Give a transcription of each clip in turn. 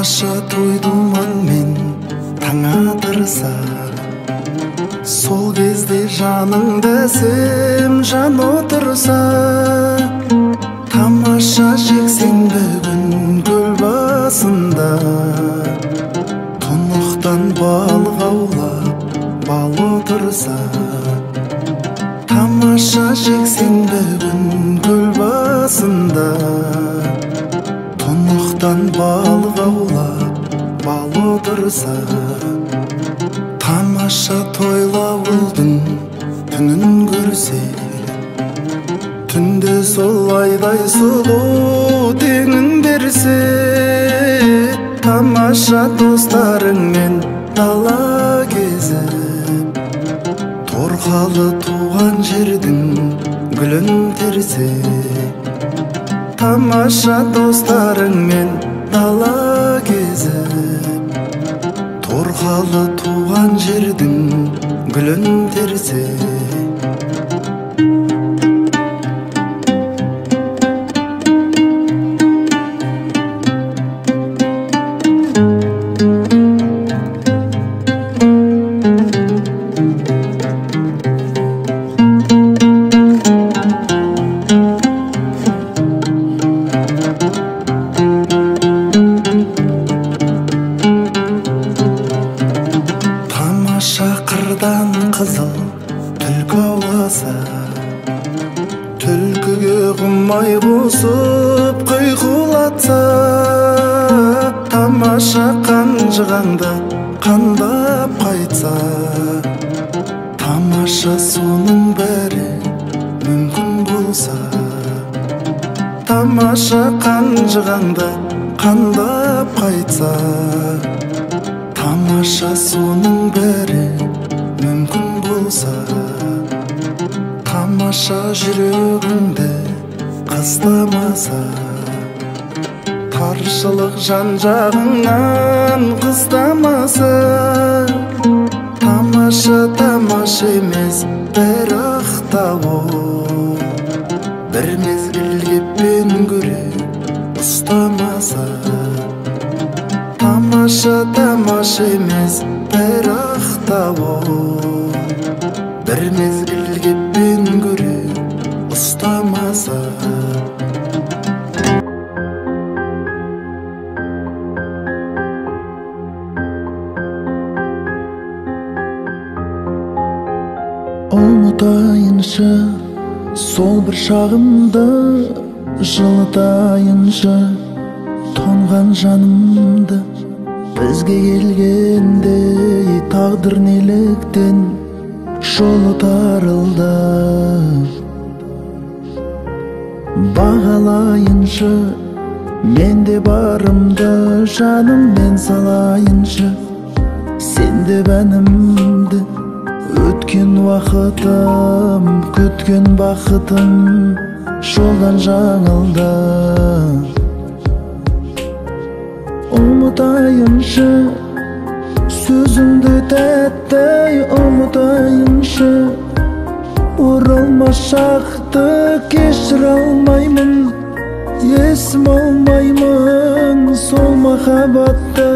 Тамаша тойдуман мен таң атырса, сол кезде жаныңда сен жан отырса, тамаша жексенбі күн көл басында, тұнықтан балық аулап бал отырса, тамаша жексенбі күн көл басында, тұнықтан балық аулап бал отырса, тамаша тойлауылдың түнін көрсе, түнде сол айдай сұлу теңін берсе, тамаша достарыңмен дала кезіп, торқалы туған жердің гүлін терсе, тамаша достарыңмен дала кезіп, торқалы туған жердің гүлін терсе. Қырдан қызыл түлкі ауласа, түлкіге құмай қосып құйқылатса, тамаша қанжығаңды қандап қайтса, тамаша соның бәрі мүмкін болса, тамаша қанжығаңды қандап қайтса, тамаша соның бәрі мүмкін болса, тамаша жүрегіңді қыстамаса, таршылық жан жағыңнан қыстамаса, тамаша емес бірақ та ол, бір мезгілге пен көре ұстамаса, тамаша емес бірақ та ол, бір мезгілге пен көре ұстамаса. Ұмытайыншы сол бір шағымды, жылытайыншы тоңған жанымды, бізге келгендей тағдыр неліктен жолы тарылды. Бағалайыншы мен де барымды, жаныммен салайыншы сен де бәнімді. Өткен уақытым, күткен бақытым жолдан жаңылды. Ұмытайыншы сөзіңді тәтті, ұмытайыншы оралмас шақты кешіре алмаймын, есім алмаймын сол махаббатты.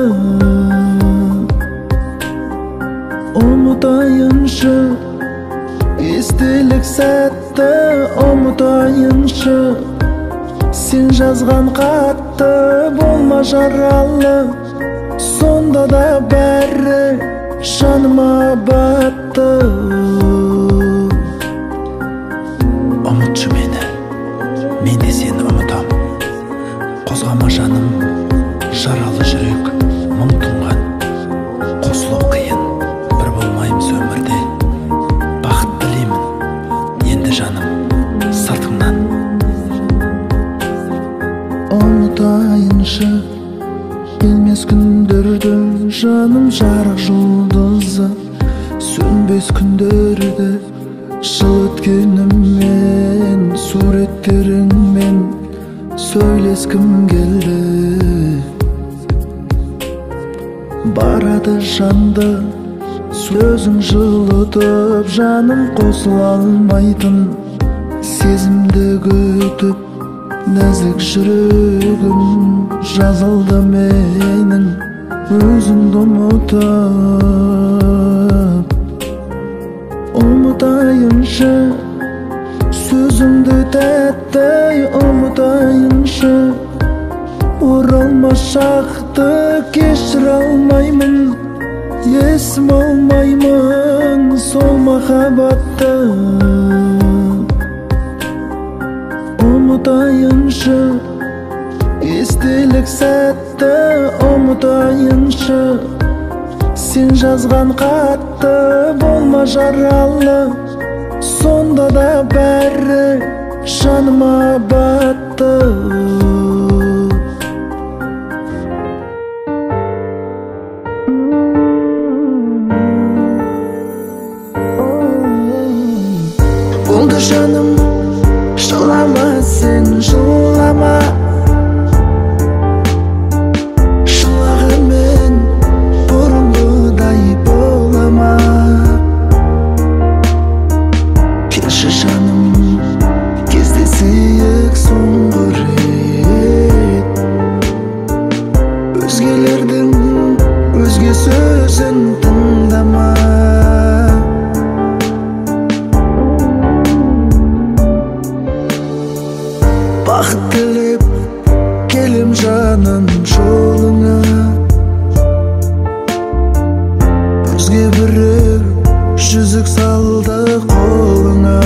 Ұмытайыншы естелік сәтті, ұмытайыншы сен жазған қатты, болма жаралы, сонда да бәрі жаныма батты. Ұмытшы мені, мен де сені ұмытам. Қозғама жаным, жаралы жүрек мұң тұнған. Қосылу қиын, бір болмаймыз өмірде. Бақыт тілеймін енді жаным сыртыңнан. Ұмытайыншы келмес күндерді, жаным жарық жұлдызы, сөнбес күндерді, жыл өткеніммен, суреттеріңмен сөйлескім келді. Барады жанды сөзің жылытып, жаным қосыла алмайтын сезімді күтіп, нәзік жүрегім жазылды менің umutayınşı sözümdü tәттей umutayınşı oralmaşaқты кешіре алмаймын есім алмаймын сол махаббатты umutayınşı естелік сәтті umutayınşı сен жазған қатты болма жаралы сонда да бәрі жаныма батты болды жаным жылама сен жылама жылағанмен бұрынғыдай болама келші жаным кездесейік соңғы рет өзгелердің өзге сөзін тыңдама бақыт тілеп келем жаным жолыңа өзге біреу жүзік салды қолыңа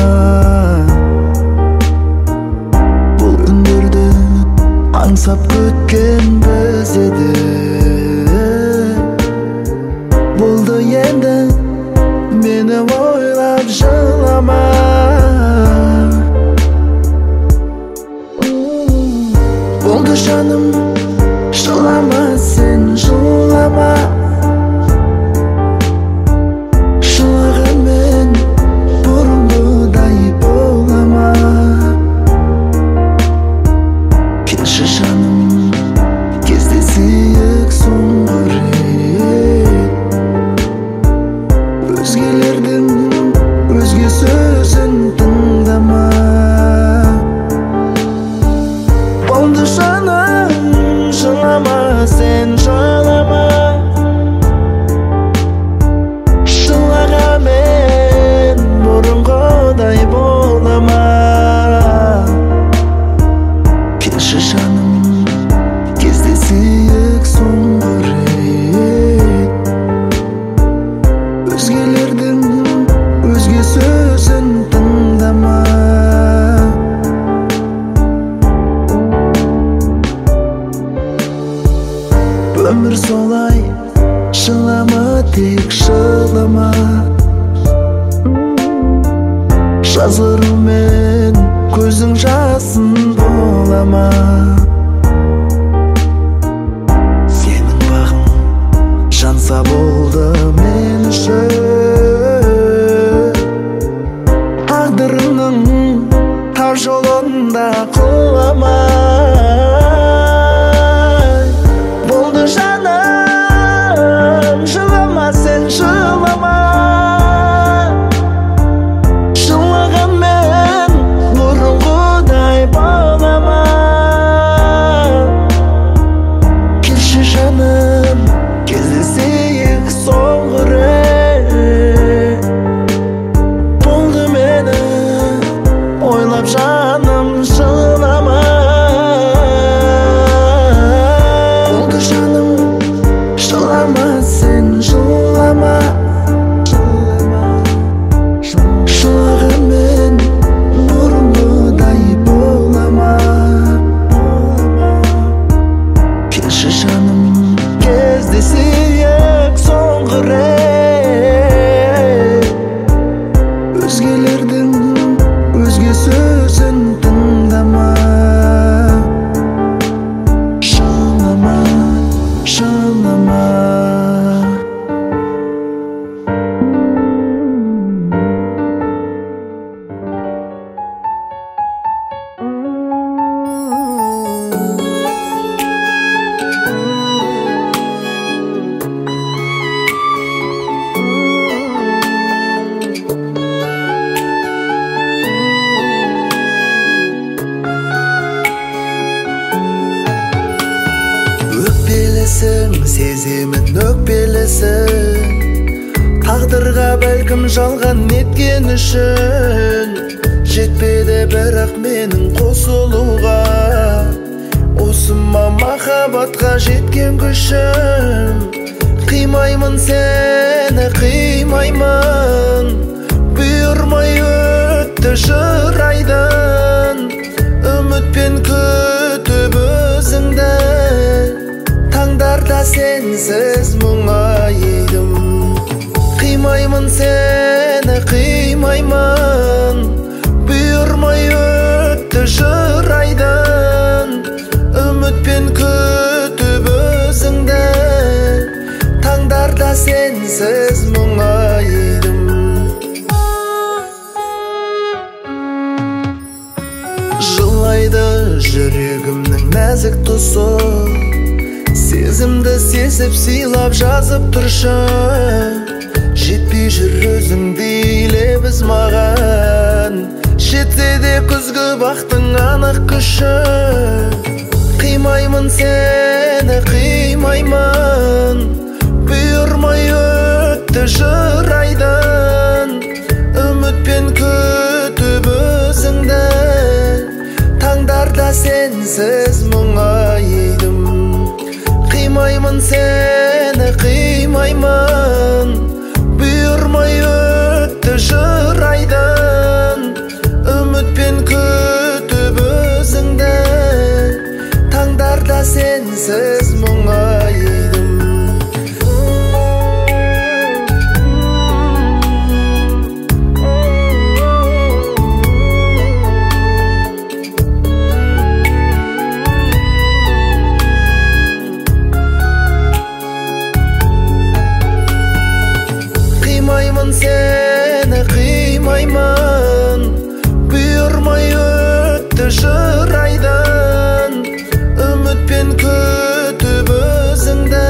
бұл күндерді аңсап күткен біз еді болды енді мені ойлап жылама болды жаным жылама сен жылама жылағанмен бұрынғыдай болама келші жаным кездесейік соңғы рет өзгелердің өзге сөзін тыңдама болды жаным жылама сен жылама жылағанмен бұрынғыдай болама келші жаным кездесейік соңғы рет өзгелердің өзге сөзін тыңдама өмір солай жылама тек жылама жазғырумен көзің жасын болама сенің бағың жанса болды мен үшін тағдырыңның тар жолында құлама болды жаным жылама сен жылама жылағанмен бұрынғыдай болама келші жаным кездесейік соңғы рет болды мені ойлап жаным жылама жылама сен жылама жылағанмен бұрынғыдай болама келші жаным кездесейік соңғы рет өзгелердің өзге сөзін тыңдама жылама жылама сен сеземін өкпелісің, тағдырға бәлкім жалған неткен үшін. Жетпеді бірақ менің қосылуға, осыма махаббатқа жеткен күшім. Қимаймын сені, қимаймын, бұйырмай өтті жыр айдан. Үмітпен күтіп өзіңді, таңдарда сенсіз мұңайдым. Қимаймын сені, қимаймын, бұйырмай өтті жыр айдан. Үмітпен күтіп өзіңді, таңдарда сенсіз мұңайдым. Жылайды жүрегімнің нәзік тұсы, сезімді сезіп сыйлап жазып тұршы. Жетпей жүр өзіңдей лебіз маған, жетсе де күзгі бақтың анық күші. Қимаймын сені, қимаймын, бұйырмай өтті жыр айдан. Үмітпен күтіп өзіңді, таңдарда сенсіз мұңайдым. Қимаймын сені, қимаймын, бұйырмай өтті жыр айдан. Үмітпен күтіп өзіңді, таңдарда сенсіз мұңайдым. Қимаймын сені, қимаймын, бұйырмай өтті жыр айдан. Үмітпен күтіп өзіңді,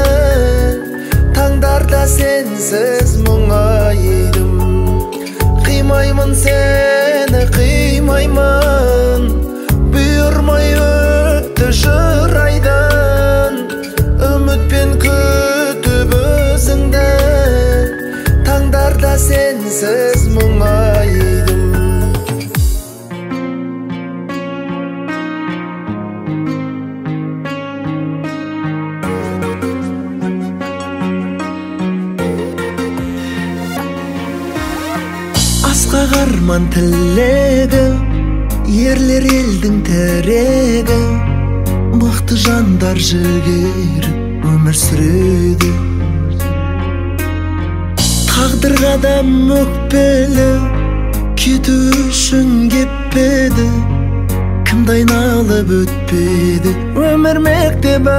таңдарда сенсіз мұңайдым. Қимаймын сені, қимаймын, бұйырмай өтті жыр айдан. Үмітпен күтіп өзіңді, таңдарда сенсіз мұңайдым. Асқақ арман тілегі, ерлер елдің тірегі, мықты жандар жігері өмір сүреді. Тағдырға да өкпелі, кету үшін кеппеді, кімді айналып өтпеді өмір мектебі.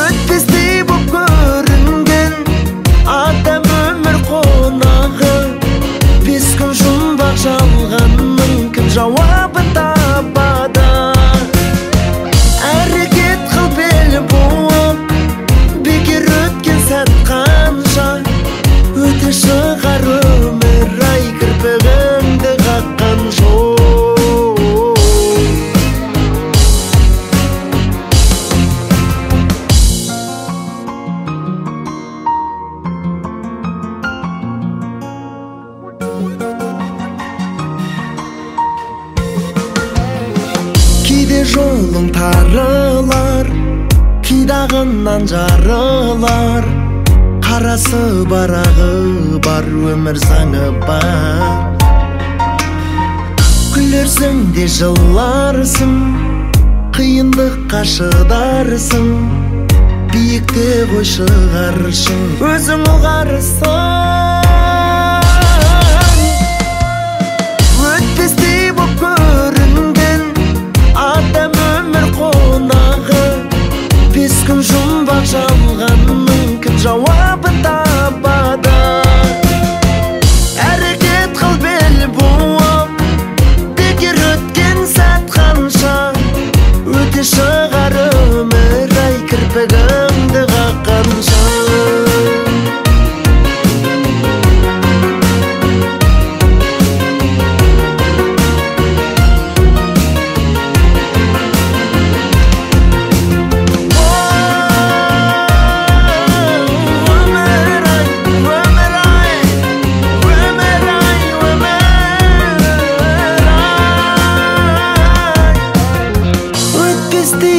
Өтпестей боп көрінген адам өмір қонағы, 5 күн жұмбақ жалғанның кім жауабын табады. Әрекет қыл бел буып, бекер өткен сәт қанша, өте шығар өмір ай, кірпігіңді қаққан жоқ. Кейде жолың тарылар, қидағынан жарылар, қарасы барағы бар, өмір заңы бар. Күлерсің де жыларсың, қиындыққа шыдарсың, биікте ғой шығаршың, өзің ұғарсың. Өтпестей боп көрінген адам өмір қонағы, 5 күн жұмбақ жалғанның кім жауабын табады. Әрекет қыл бел буып, бекер өткен сәт қанша, өте шығар өмір ай, кірпігіңді қаққанша.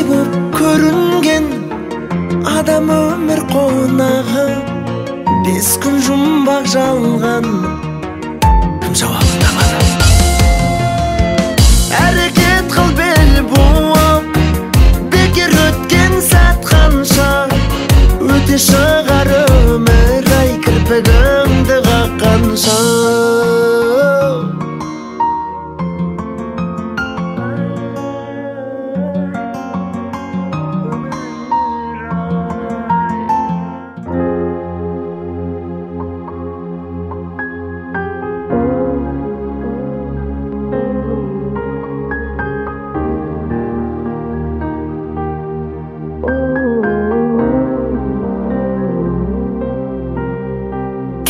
boп көрінген адам өмір қонағы, 5 күн жұмбақ жалған, кім жауап табады? Әрекет қыл бел буып, бекер өткен сәт қанша, өте шығар өмір ай кірпігіңді қаққанша.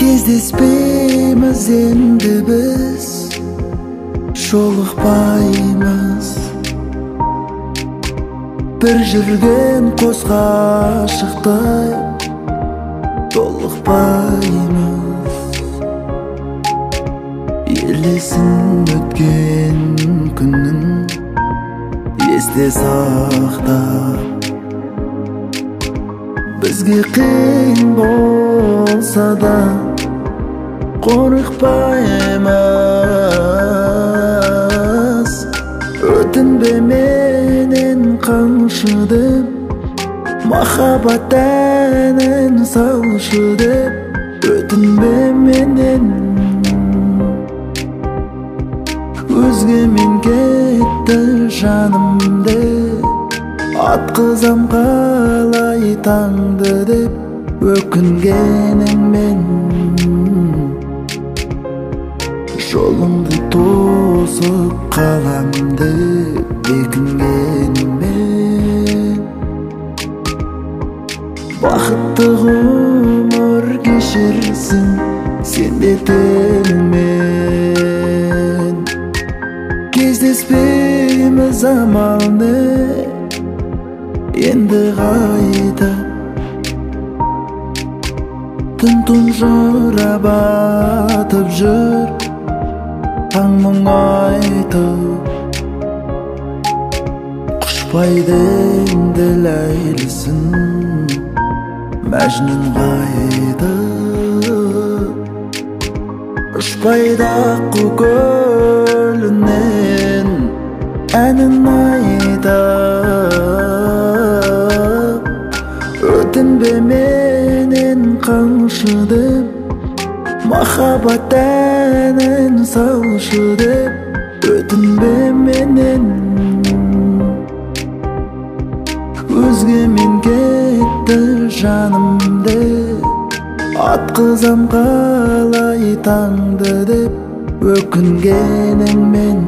Кездеспейміз енді біз, жолықпаймыз, бір жүрген қос ғашықтай толықпаймыз. Елесін өткен күннің есте сақтап, бізге қиын болса да қорықпаймыз. Өтінбе менен қаңшы деп, махаббат әнін салшы деп. Өтінбе менен өзгемен кетті жаным деп, атқызам қалай таңды деп. Өкінгеніңмен жолыңды тосып қалам деп, бекінгеніңмен бақытты ғұмыр кешерсің сен де тілмен. Кездеспейміз амал не, енді қайта түн тұнжыра батып жүр, таң мұң айтып. Құшпайды енді ләйлісін мәжнүн қайда, ұшпайды аққу көлінен әнін айтып. Өтінбе менен қаңшы деп, махаббат әнін салшы деп. Өтінбе менен өзгемен кетті жаным деп, атқызам қалай таңды деп. Өкінгеніңмен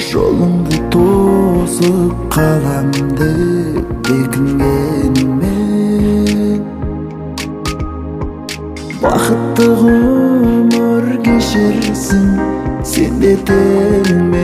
жолыңды тосып қалам деп, бекінгеніңмен бақытты ғұмыр кешерсің сен де тілмен.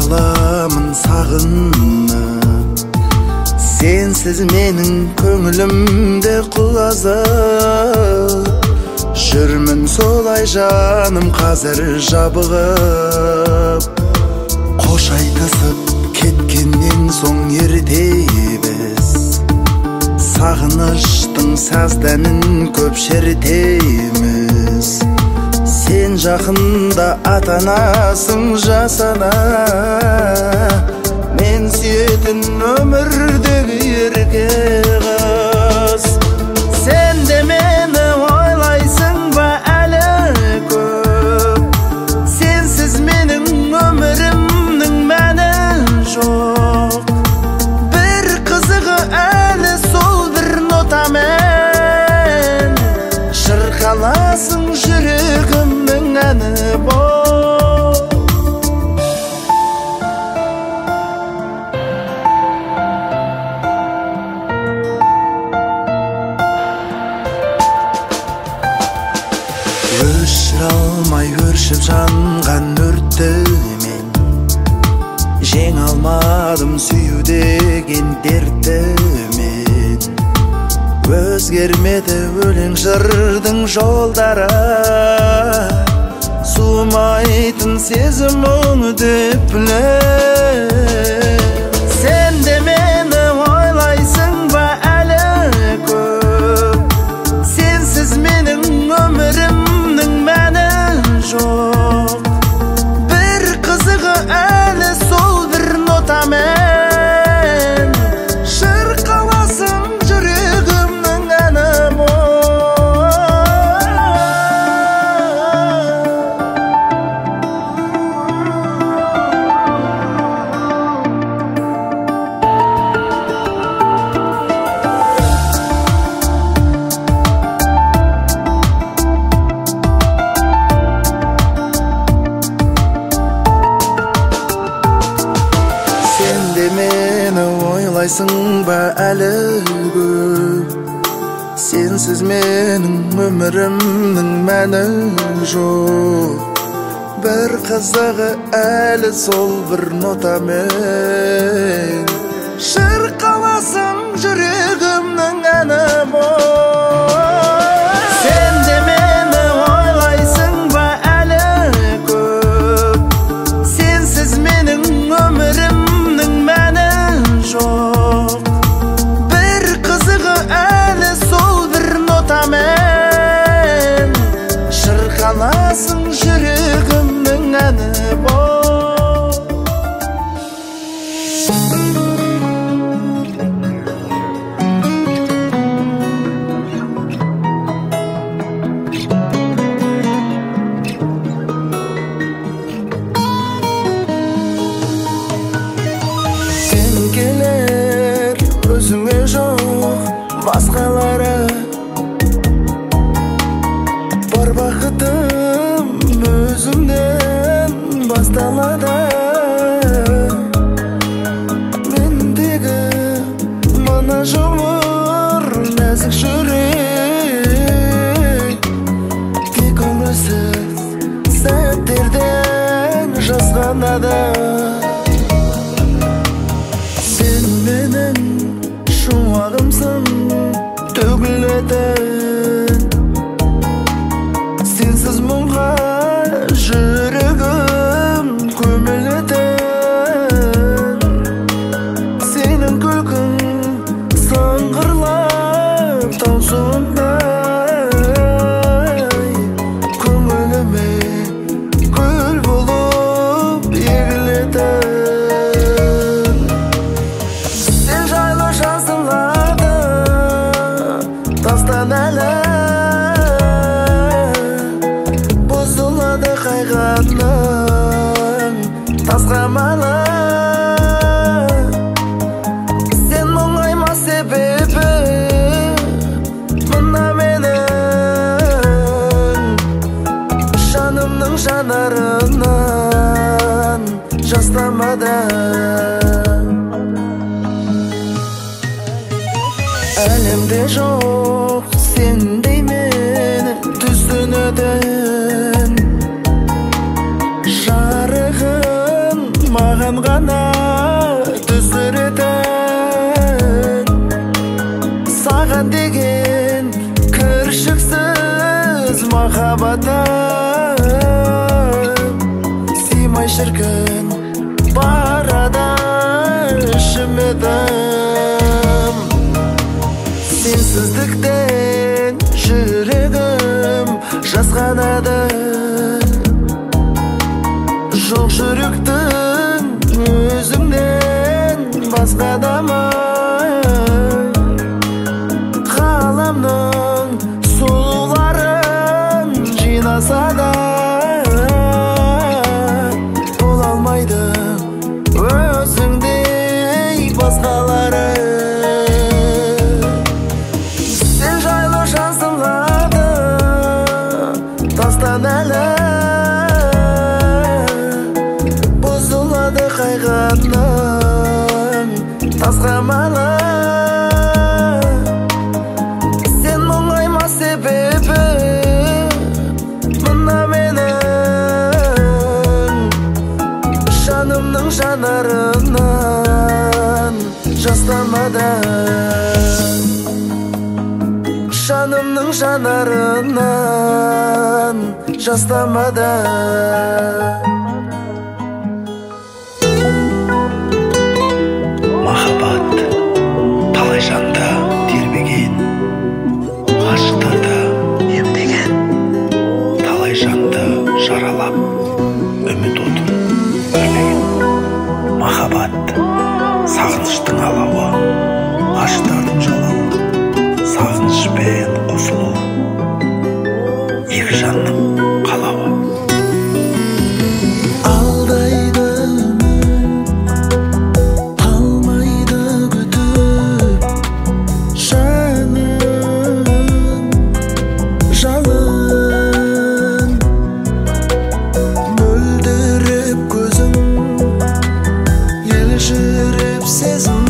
Аламын сағынып, сенсіз менің көңілімде құлазып. Жүрмін солай жаным қазір жабығып. Қош айтысып кеткеннен соң ерте біз, сағыныштың саздәнін көп шертеміз. Сен жақында атанасың жасана, мен сүйетін өмірдегі ерке қыз. Сен де мені ойлайсың ба әлі көп, сенсіз менің өмірімнің мәні жоқ. Бір қызығы әлі сол бір нотамен шырқаласың жүрегімнің әні бол. Alamadım süyü degen dertimi, özgermedi ölen jırdın joldara. Sumaytın sezimini depler. Sen de meni oylaysın ba eli köp, sensiz menin ömrümnün mani jok. Bir kızığı eli sol bir notamen, şırqalasın жүрегімнің әні boy. Sen de meni oylaysın ba eli köp, sensiz menin ömrümnün mani jok. Bir kızığı eli sol bir notamen, şırqalasın жүрегімнің әні boy. Sen de meni oylaysın ba eli köp, sensiz menin ömrümnün mani jok. Bir kızığı eli sol bir notamen, şırqalasın жүрегімнің әні boy. Sen geler özüңe жоқ басқалары, бар бақытым өзіңнен басталады. Мендегі мына жұмыр нәзік жүрек, тек көңілсіз сәттерден жасқанады. Sen menin şuağımsın tөгілетін, sensiz мұңға жүрегім көмілетін. Senin күлкің сыңғырлап таусылмай, көңіліме гүл болып егілетін. Sen жайлы жазылады тастан әлі, бұзылады қайғатның тасқамалы. Sen мұңайма себебі мына менің жанымның жанарынан жас тамады. Әлемде жоқ сендей мені түсінетін, жарығын маған ғана түсіретін. Саған деген кіршіксіз махаббатым сыймай шіркін барада ішімедім. Сенсіздіктен жүрегім жасқанады, жоқ жүректің өзіңнен басқа адамы. Қаламның сұлуларын жинаса да бола алмайды өзіңдей басқалары. Sen жайлы жазылады тастан әлі, бұзылады қайғатның тасқамалы. Sen мұңайма себебі мына менің жаным Жанымның жанарынан жастамадан, жанымның жанарынан жастамадан. Махаббат талай жанда тербеген, ғашықтарда емдеген, талай жанды жаралап үміт отын өрмеген. Махаббат сағыныштың алауы, ғашықтардың жалауы, сағынышпен қосылу, екі жанның қалауы. Алдайды алмайды күтіп жаным, жалын мөлдіреп көзің, елжіреп сезім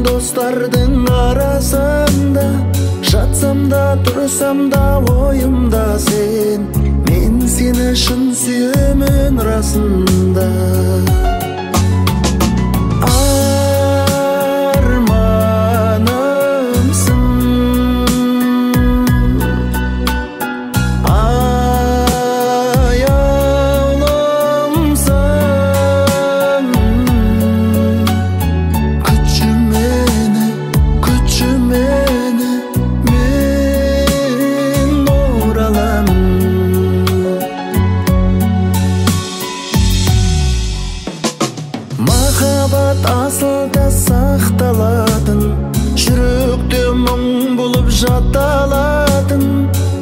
достардың арасында, жатсам да тұрсам да ойымда сен, мен сені шын сүйемін расында. Махаббат асылда сақталатын, жүректе мұң болып жаталатын,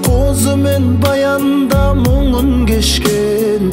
қозы мен баянда мұңын кешкен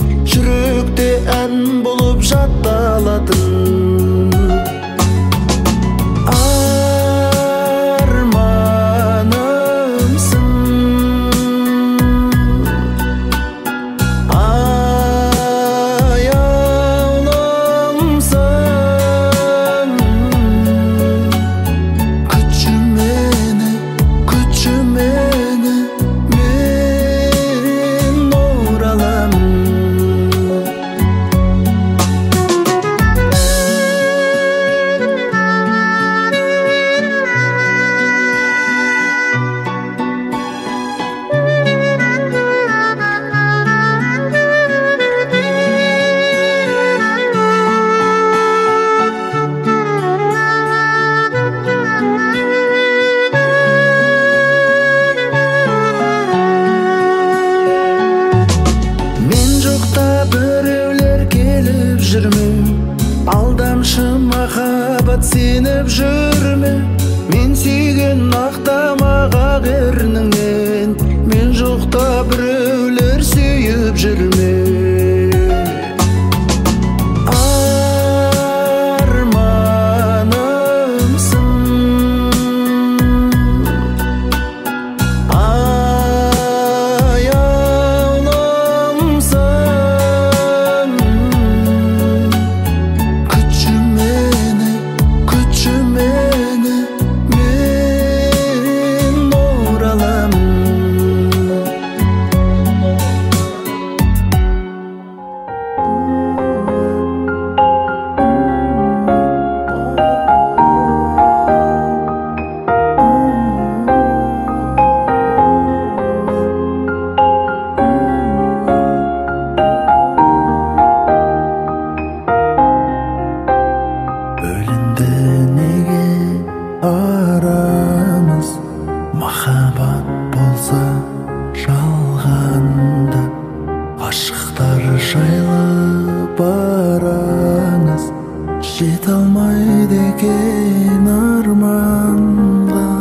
Жеталмайды екен арманға,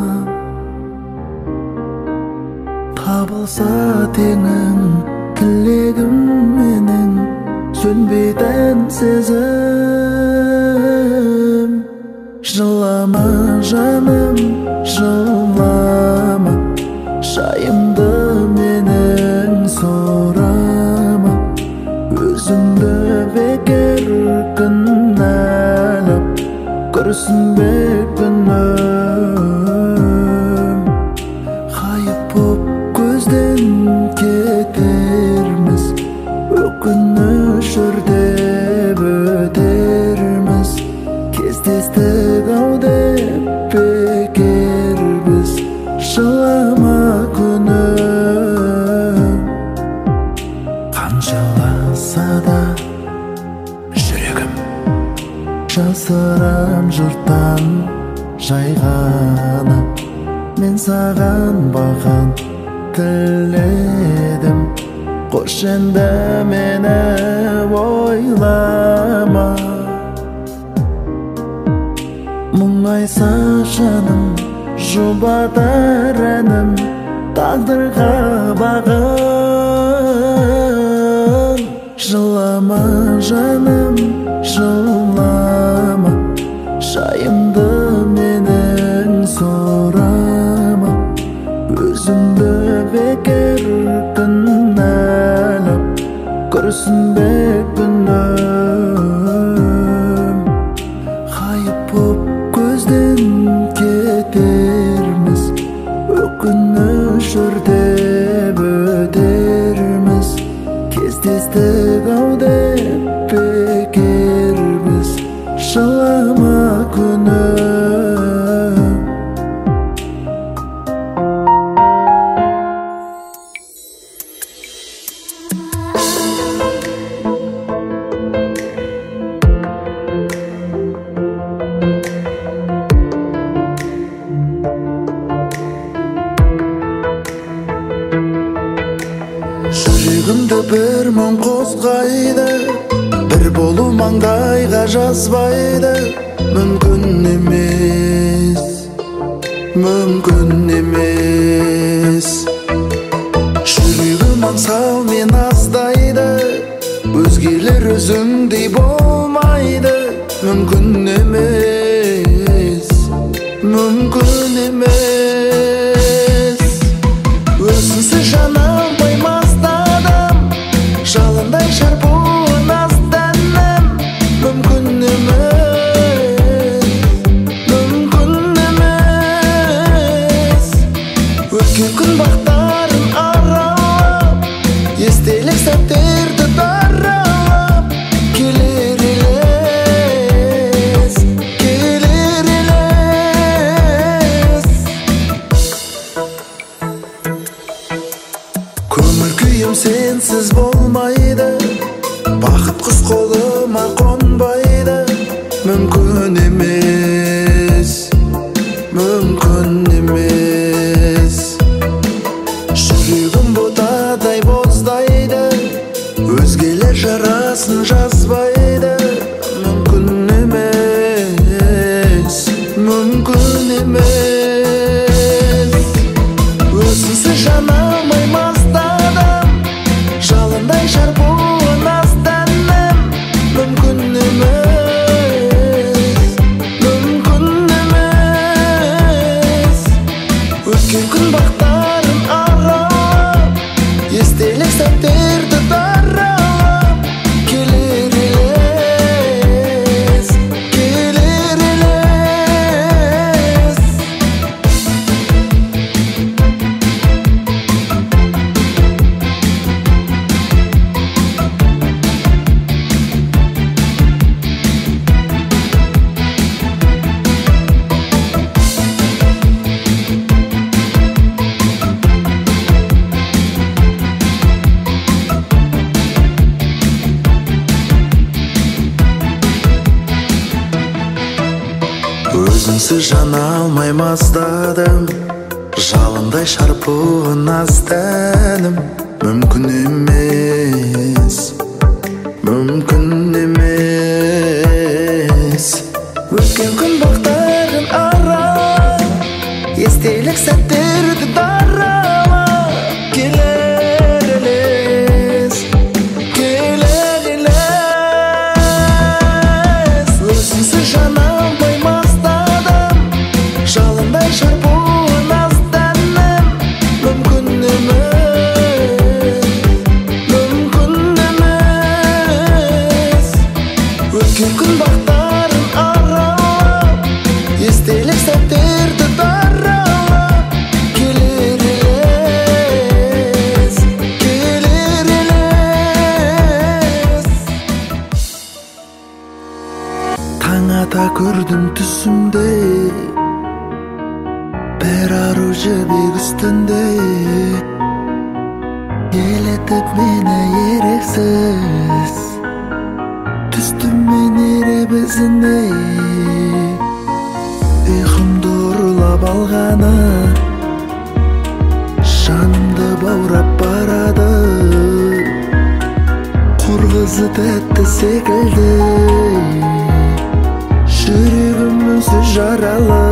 табылса теңің тілегім менің, сөнбейтін сезім. Жылама жаным, жылама, жайымды менің сорама. Өзіңді бекер кінәлап, күрсінбе күнім. Ғайып боп көзден кетерміз, өкініш өртеп өтерміз. Кездестік-ау деп бекер біз, жылама күнім. Қаншаласа да жүрегім, жасырам жұрттан жай ғана. Мен саған баған тіледім, қош енді мені ойлама. Мұңайса жаным, жұбатар әнім, тағдырға бағын. Жылама жаным, жылама, жайымды менің сорама. Өзімді бекер кінәлап, күрсінбе күнім. Ғайып боп көзден кетерміз, өкініш өртеп өтерміз. Кездестік-ау деп бекер біз, жылама күнім. Жүрегімді бір мұң қозғайды, бір болу маңдайға жазбайды. Мүмкін емес, мүмкін емес. Жүрегім аңсау мен аздайды, өзгелер өзіңдей болмайды. Мүмкін емес, мүмкін емес. Өзіңсіз жана алмай маздадым, жалындай шарпуын астаным. Мүмкін емес, мүмкін емес. Өткен күн бақтарын аралап, естелік сәттерді даралап, келер елес, келер елес. Көмір күйім сенсіз болмайды, бақыт құс қолыма қонбайды. Мүмкін емес, мүмкін емес. Жүрегім ботадай боздайды, өзгелер жарасын жазбайды. Мүмкін емес, мүмкін емес. Өзіңсіз жана алмай маздадым, жалындай шарпуын астаным. Мүмкін емес, мүмкін емес. Өткен күн бақтарын аралап, естелік сәттерді даралап, келер елес, келер елес. Өзіңсіз жана алмай маздадым, жалындай шарпуын астаным. Мүмкін емес, мүмкін емес. ата көрдім түсімде, бір ару жібек үстінде, елетіп мені ерексіз, түстім мен еребізіне. Ұйқымды ұрлап алғаны, жанымды баурап барады, құрғызы тәтті секілді, жүрегім өзі жаралы.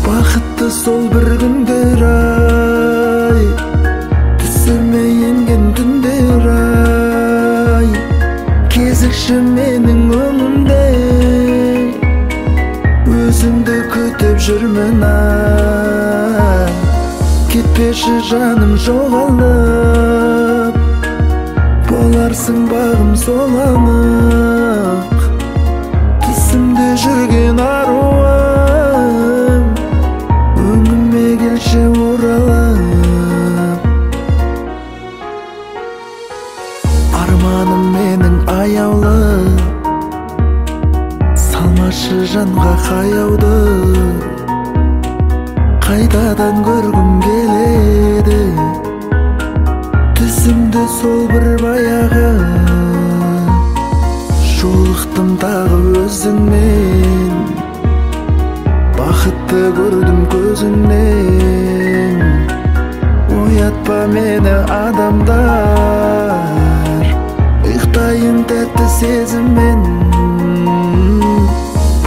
Бақытты сол бір күндер ай, түсіме енген түндер ай, кезікші менің өңімде, өзіңді күтіп жүрмін ай. Кетпеші жаным жоғалып, боларсың бағым сол анық. Түсімде жүрген аруым, өңіме келші оралып. Арманым менің аяулы, салмашы жанға қаяуды, қайтадан көргім келеді, түсімде сол бір баяғы. Жолықтым тағы өзіңмен, бақытты көрдім көзіңнен. Оятпа мені адамдар, ұйықтайын тәтті сезіммен.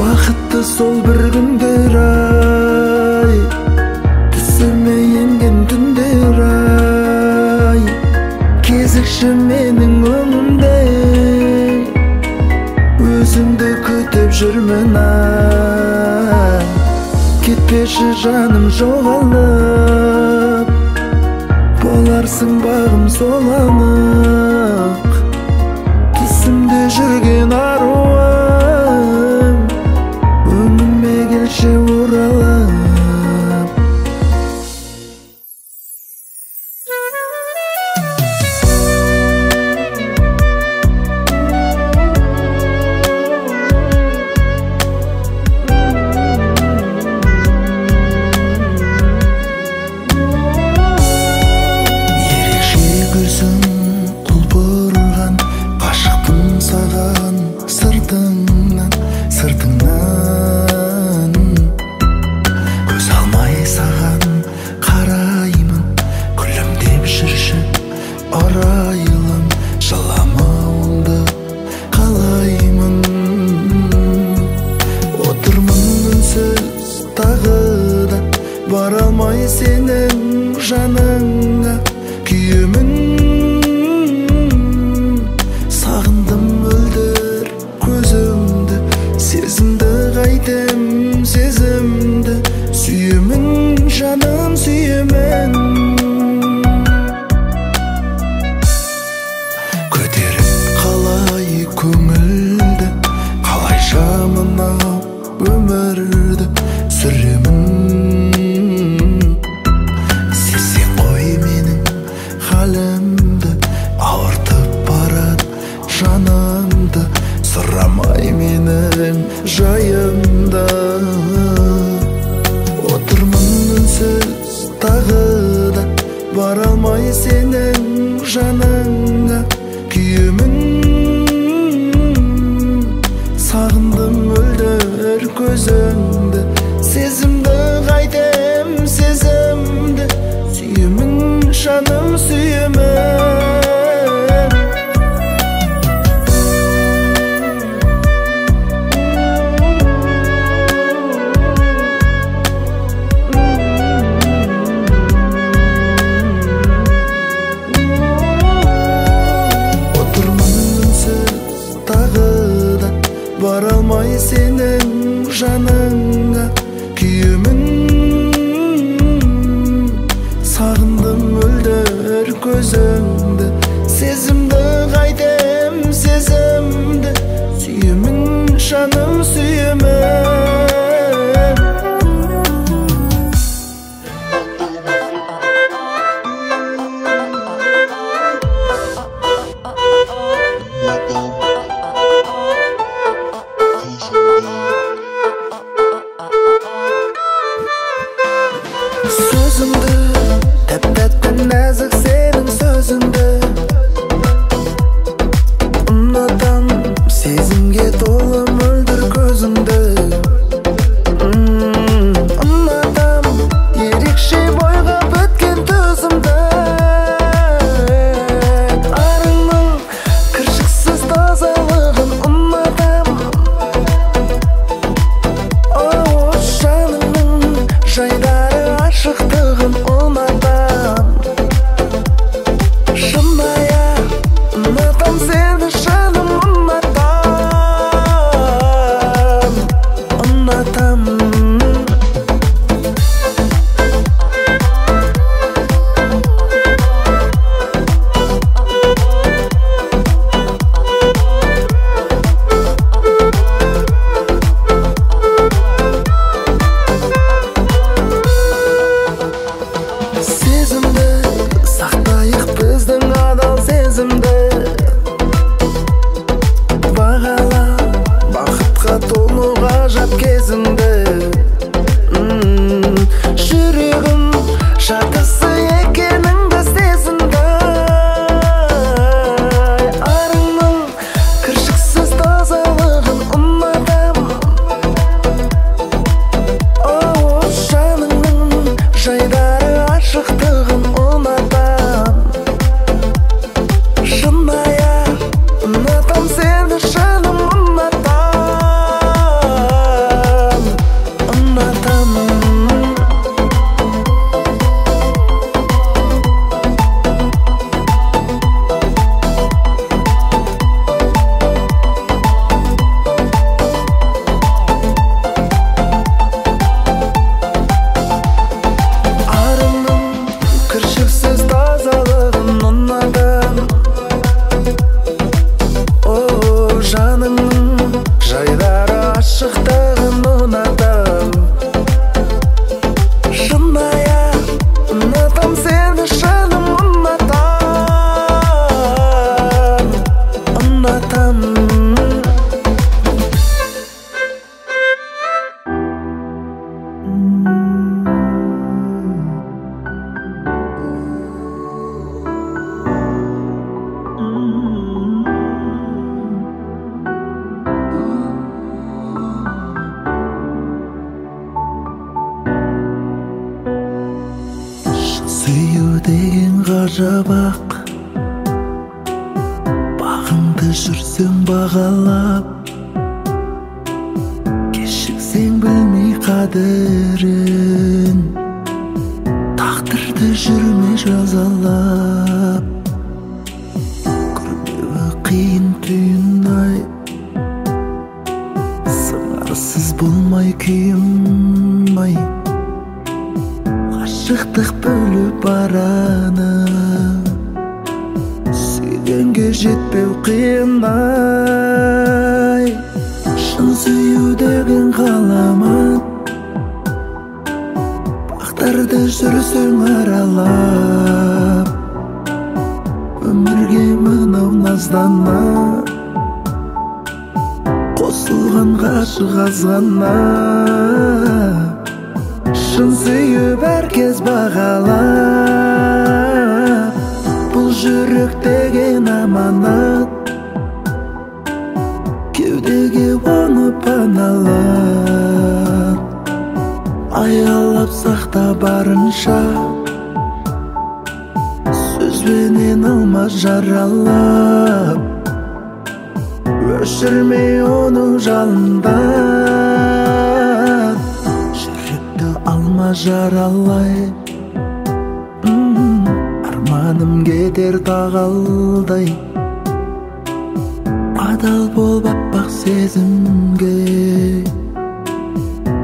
Бақытты сол бір күндер ай, түсіме енген түндер ай, кезікші менің өңімде, өзіңді күтіп жүрмін ай. Кетпеші жаным жоғалып, боларсың бағым сол анық. Түсімде жүрген аруым, өңіме келші оралып. Бара алмай сенің жаныңа күйемін, сағындым мөлдір көзіңді, сезімді қайтем сезімді, сүйемін жаным сүйемін. Көтеріп қалай көңілді, қалайша мынау өмірді сүремін. Ауыртып барад жанымды, сұрамай менің жайымды. Отырмын үнсіз тағы да, бара алмай сенің жаныңа күйемін, сағындым мөлдір көзіңді, сезімді қайтем сезімді, сүйемін жаным сүйемін. Бара алмай сенің жаныңа күйемін, сағындым мөлдір көзіңді, сезімді қайтем сезімді, сүйемін жаным сүйемін. жабақ, бағыңды жүрсең бағалап, кешіксең білмей қадірін, тағдырды жүрме жазалап. Күрмеуі қиын түйін-ай, сыңарсыз болмай күйім-ай, ғашықтық бөліп бараны, сүйгенге жетпеу қиын-ай. Шын сүю деген ғаламат, бақтарды жүрсең аралап, өмірге мынау наздана, қосылған ғашық аз ғана. Шын сүйіп әркез бағалап, бұл жүрек деген аманат, кеудеге оны паналат. Аялап сақта барынша, сөзбенен алма жаралап, өшірмей оның жалындан, жүректі алма жаралай. Арманым кетер тағалдай, адал бол аппақ сезімге,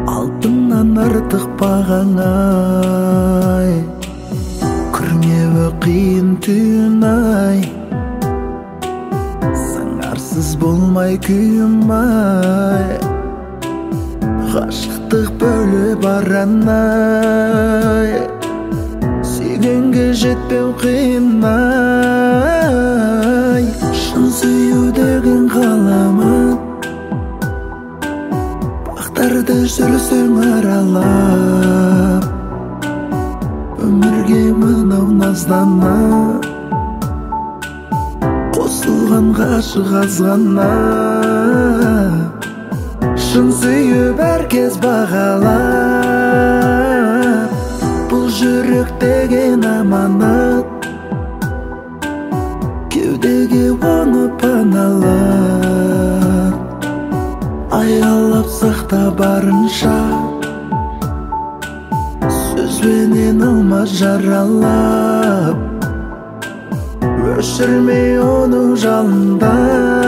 алтыннан артық бағаңай. Күрмеуі қиын түйін-ай, сыңарсыз болмай күйім-ай, ғашықтық бөліп бараны-ай, сүйгенге жетпеу қиын-ай. Шын сүю деген ғаламат, бақтарды жүрсең аралап, өмірге мынау наздана, қосылған ғашық аз ғана. Шын сүйіп әркез бағалап, бұл жүрек деген аманат, кеудеге оны паналат. Аялап сақта барынша, сөзбенен алма жаралап, өшірмей оның жалындан.